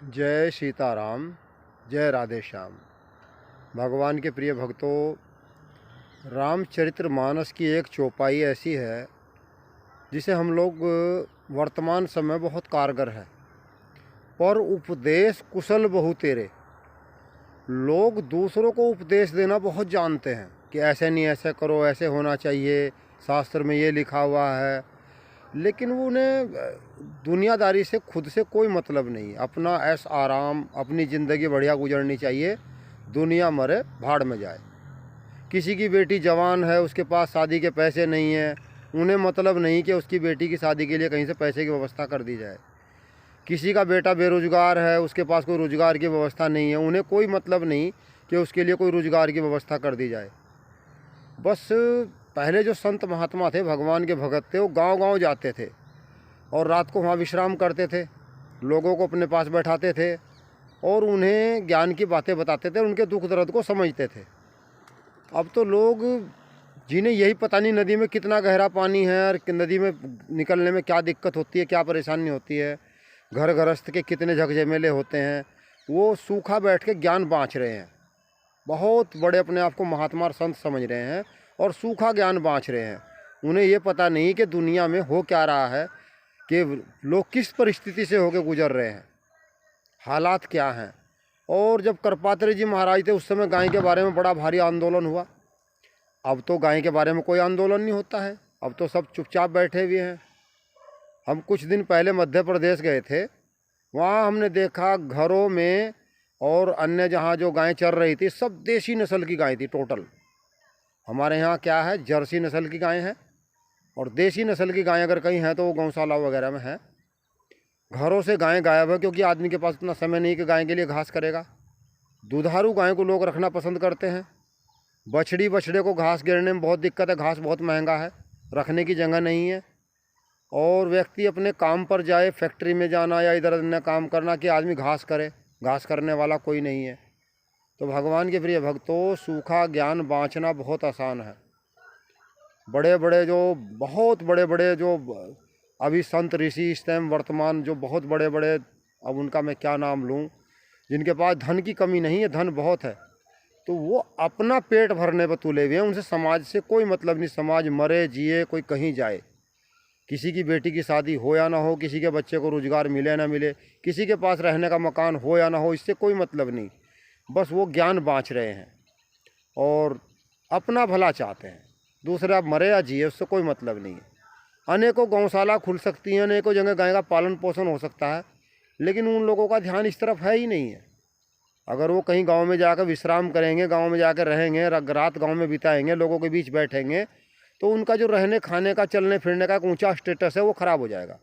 जय सीताराम। जय राधे श्याम। भगवान के प्रिय भक्तों, रामचरितमानस की एक चौपाई ऐसी है जिसे हम लोग वर्तमान समय बहुत कारगर है। पर उपदेश कुशल बहु तेरे। लोग दूसरों को उपदेश देना बहुत जानते हैं कि ऐसे नहीं, ऐसे करो, ऐसे होना चाहिए, शास्त्र में ये लिखा हुआ है। लेकिन वो उन्हें दुनियादारी से खुद से कोई मतलब नहीं। अपना ऐश आराम, अपनी ज़िंदगी बढ़िया गुजरनी चाहिए। दुनिया मरे भाड़ में जाए। किसी की बेटी जवान है, उसके पास शादी के पैसे नहीं हैं, उन्हें मतलब नहीं कि उसकी बेटी की शादी के लिए कहीं से पैसे की व्यवस्था कर दी जाए। किसी का बेटा बेरोजगार है, उसके पास कोई रोजगार की व्यवस्था नहीं है, उन्हें कोई मतलब नहीं कि उसके लिए कोई रोजगार की व्यवस्था कर दी जाए। बस पहले जो संत महात्मा थे, भगवान के भगत थे, वो गांव-गांव जाते थे और रात को वहाँ विश्राम करते थे। लोगों को अपने पास बैठाते थे और उन्हें ज्ञान की बातें बताते थे, उनके दुख दर्द को समझते थे। अब तो लोग, जिन्हें यही पता नहीं नदी में कितना गहरा पानी है और नदी में निकलने में क्या दिक्कत होती है, क्या परेशानी होती है, घर गृहस्थ के कितने झकझमेले होते हैं, वो सूखा बैठ के ज्ञान बाँच रहे हैं। बहुत बड़े अपने आप को महात्मा और संत समझ रहे हैं और सूखा ज्ञान बाँच रहे हैं। उन्हें ये पता नहीं कि दुनिया में हो क्या रहा है, कि लोग किस परिस्थिति से होकर गुजर रहे हैं, हालात क्या हैं। और जब करपात्री जी महाराज थे, उस समय गाय के बारे में बड़ा भारी आंदोलन हुआ। अब तो गाय के बारे में कोई आंदोलन नहीं होता है, अब तो सब चुपचाप बैठे हुए हैं। हम कुछ दिन पहले मध्य प्रदेश गए थे, वहाँ हमने देखा घरों में और अन्य जहाँ जो गायें चर रही थी, सब देसी नस्ल की गाय थी टोटल। हमारे यहाँ क्या है, जर्सी नस्ल की गायें हैं और देसी नस्ल की गायें अगर कहीं हैं तो वो गौशाला वगैरह में है। घरों से गायें गायब है, क्योंकि आदमी के पास इतना समय नहीं कि गाय के लिए घास करेगा। दुधारू गाय को लोग रखना पसंद करते हैं। बछड़े को घास गिरने में बहुत दिक्कत है, घास बहुत महंगा है, रखने की जगह नहीं है। और व्यक्ति अपने काम पर जाए, फैक्ट्री में जाना या इधर अन्य काम करना, कि आदमी घास करे, घास करने वाला कोई नहीं है। तो भगवान के प्रिय भक्तों, सूखा ज्ञान बाँचना बहुत आसान है। बहुत बड़े बड़े जो अभी संत ऋषि इस टाइम वर्तमान जो बहुत बड़े बड़े, अब उनका मैं क्या नाम लूँ, जिनके पास धन की कमी नहीं है, धन बहुत है, तो वो अपना पेट भरने पर तुले हुए हैं। उनसे समाज से कोई मतलब नहीं। समाज मरे जिए, कोई कहीं जाए, किसी की बेटी की शादी हो या ना हो, किसी के बच्चे को रोजगार मिले ना मिले, किसी के पास रहने का मकान हो या ना हो, इससे कोई मतलब नहीं। बस वो ज्ञान बाँच रहे हैं और अपना भला चाहते हैं। दूसरा मरे या जिए, उससे कोई मतलब नहीं है। अनेकों गौशाला खुल सकती हैं, अनेकों जगह गाय का पालन पोषण हो सकता है, लेकिन उन लोगों का ध्यान इस तरफ है ही नहीं है। अगर वो कहीं गांव में जाकर विश्राम करेंगे, गांव में जाकर रहेंगे, रात गांव में बिताएंगे, लोगों के बीच बैठेंगे, तो उनका जो रहने खाने का, चलने फिरने का एक ऊंचा स्टेटस है, वो ख़राब हो जाएगा।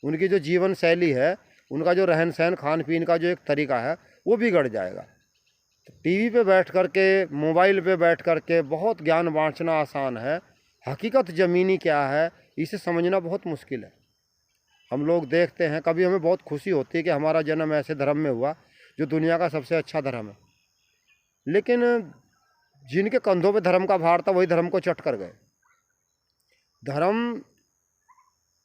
उनकी जो जीवन शैली है, उनका जो रहन सहन, खान पीन का जो एक तरीका है, वो बिगड़ जाएगा। तो टीवी पे बैठ कर के, मोबाइल पे बैठ कर के बहुत ज्ञान बाँटना आसान है, हकीकत ज़मीनी क्या है इसे समझना बहुत मुश्किल है। हम लोग देखते हैं, कभी हमें बहुत खुशी होती है कि हमारा जन्म ऐसे धर्म में हुआ जो दुनिया का सबसे अच्छा धर्म है, लेकिन जिनके कंधों पे धर्म का भार था, वही धर्म को चट कर गए। धर्म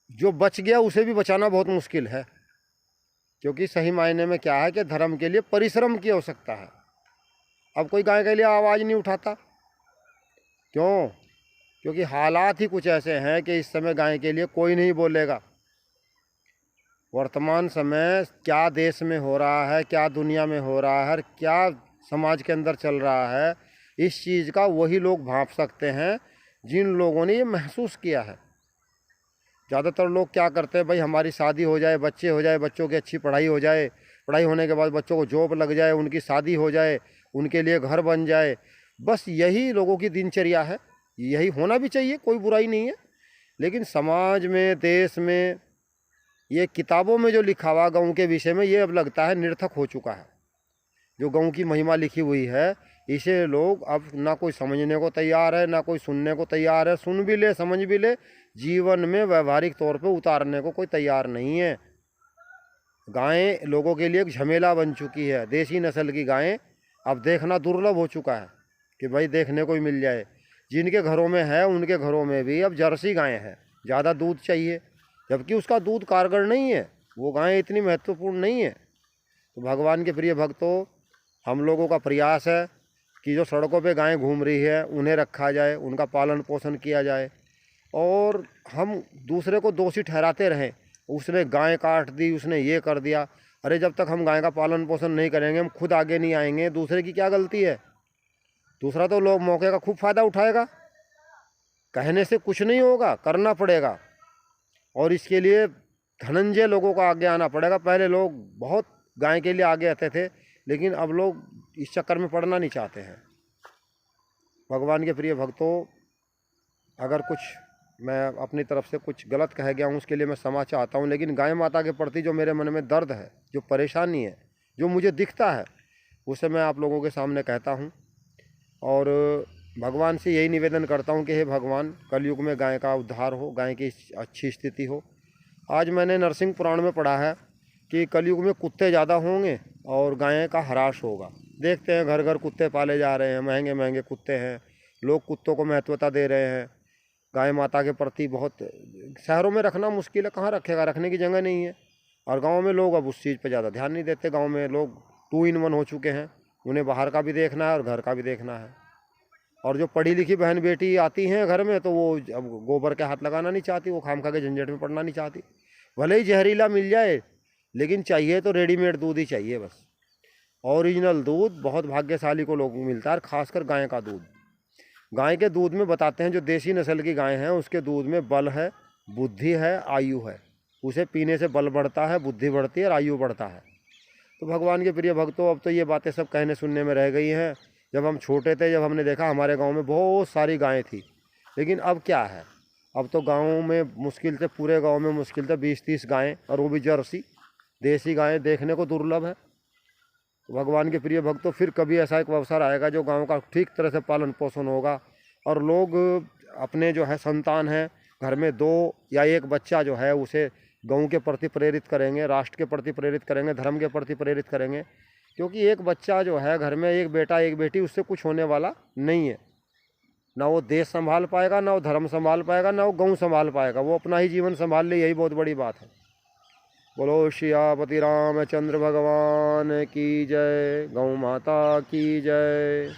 जो बच गया, उसे भी बचाना बहुत मुश्किल है, क्योंकि सही मायने में क्या है कि धर्म के लिए परिश्रम की आवश्यकता है। अब कोई गाय के लिए आवाज़ नहीं उठाता, क्यों? क्योंकि हालात ही कुछ ऐसे हैं कि इस समय गाय के लिए कोई नहीं बोलेगा। वर्तमान समय क्या देश में हो रहा है, क्या दुनिया में हो रहा है, क्या समाज के अंदर चल रहा है, इस चीज़ का वही लोग भांप सकते हैं जिन लोगों ने ये महसूस किया है। ज़्यादातर लोग क्या करते हैं, भाई हमारी शादी हो जाए, बच्चे हो जाए, बच्चों की अच्छी पढ़ाई हो जाए, पढ़ाई होने के बाद बच्चों को जॉब लग जाए, उनकी शादी हो जाए, उनके लिए घर बन जाए, बस यही लोगों की दिनचर्या है। यही होना भी चाहिए, कोई बुराई नहीं है, लेकिन समाज में, देश में, ये किताबों में जो लिखा हुआ गाँव के विषय में, ये अब लगता है निरर्थक हो चुका है। जो गाँव की महिमा लिखी हुई है, इसे लोग अब ना कोई समझने को तैयार है, ना कोई सुनने को तैयार है। सुन भी ले, समझ भी ले, जीवन में व्यवहारिक तौर पे उतारने को कोई तैयार नहीं है। गायें लोगों के लिए एक झमेला बन चुकी है। देसी नस्ल की गायें अब देखना दुर्लभ हो चुका है कि भाई देखने को ही मिल जाए। जिनके घरों में है, उनके घरों में भी अब जर्सी गायें हैं, ज़्यादा दूध चाहिए, जबकि उसका दूध कारगर नहीं है, वो गायें इतनी महत्वपूर्ण नहीं है। तो भगवान के प्रिय भक्तों, हम लोगों का प्रयास है कि जो सड़कों पे गायें घूम रही है उन्हें रखा जाए, उनका पालन पोषण किया जाए। और हम दूसरे को दोषी ठहराते रहें, उसने गाय काट दी, उसने ये कर दिया। अरे जब तक हम गाय का पालन पोषण नहीं करेंगे, हम खुद आगे नहीं आएंगे। दूसरे की क्या गलती है? दूसरा तो लोग मौके का खूब फ़ायदा उठाएगा। कहने से कुछ नहीं होगा, करना पड़ेगा। और इसके लिए धनंजय लोगों को आगे आना पड़ेगा। पहले लोग बहुत गाय के लिए आगे आते थे, लेकिन अब लोग इस चक्कर में पड़ना नहीं चाहते हैं। भगवान के प्रिय भक्तों, अगर कुछ मैं अपनी तरफ से कुछ गलत कह गया हूँ उसके लिए मैं क्षमा चाहता हूँ। लेकिन गाय माता के प्रति जो मेरे मन में दर्द है, जो परेशानी है, जो मुझे दिखता है, उसे मैं आप लोगों के सामने कहता हूँ। और भगवान से यही निवेदन करता हूँ कि हे भगवान, कलयुग में गाय का उद्धार हो, गाय की अच्छी स्थिति हो। आज मैंने नरसिंह पुराण में पढ़ा है कि कलयुग में कुत्ते ज़्यादा होंगे और गाय का ह्रास होगा। देखते हैं घर घर कुत्ते पाले जा रहे हैं, महंगे महंगे कुत्ते हैं, लोग कुत्तों को महत्वता दे रहे हैं। गाय माता के प्रति बहुत, शहरों में रखना मुश्किल है, कहाँ रखेगा, रखने की जगह नहीं है। और गांव में लोग अब उस चीज़ पे ज़्यादा ध्यान नहीं देते। गांव में लोग 2 in 1 हो चुके हैं, उन्हें बाहर का भी देखना है और घर का भी देखना है। और जो पढ़ी लिखी बहन बेटी आती हैं घर में, तो वो अब गोबर के हाथ लगाना नहीं चाहती, वो खामखा के झंझट में पड़ना नहीं चाहती। भले ही जहरीला मिल जाए, लेकिन चाहिए तो रेडीमेड दूध ही चाहिए बस। ओरिजिनल दूध बहुत भाग्यशाली को लोगों को मिलता है, खासकर गाय का दूध। गाय के दूध में बताते हैं, जो देसी नस्ल की गाय हैं उसके दूध में बल है, बुद्धि है, आयु है। उसे पीने से बल बढ़ता है, बुद्धि बढ़ती है और आयु बढ़ता है। तो भगवान के प्रिय भक्तों, अब तो ये बातें सब कहने सुनने में रह गई हैं। जब हम छोटे थे, जब हमने देखा हमारे गांव में बहुत सारी गायें थी, लेकिन अब क्या है, अब तो गाँव में मुश्किल से, पूरे गाँव में मुश्किल से 20-30 गायें, और वो भी जर्सी देसी गायें देखने को दुर्लभ है। भगवान के प्रिय भक्तों, फिर कभी ऐसा एक अवसर आएगा जो गांव का ठीक तरह से पालन पोषण होगा और लोग अपने जो है संतान है घर में 2 या 1 बच्चा जो है उसे गांव के प्रति प्रेरित करेंगे, राष्ट्र के प्रति प्रेरित करेंगे, धर्म के प्रति प्रेरित करेंगे। क्योंकि एक बच्चा जो है घर में, एक बेटा एक बेटी, उससे कुछ होने वाला नहीं है। ना वो देश संभाल पाएगा, ना वो धर्म संभाल पाएगा, ना वो गाँव संभाल पाएगा। वो अपना ही जीवन संभाल ले, यही बहुत बड़ी बात है। बोलो सियापति रामचंद्र भगवान की जय, गौ माता की जय।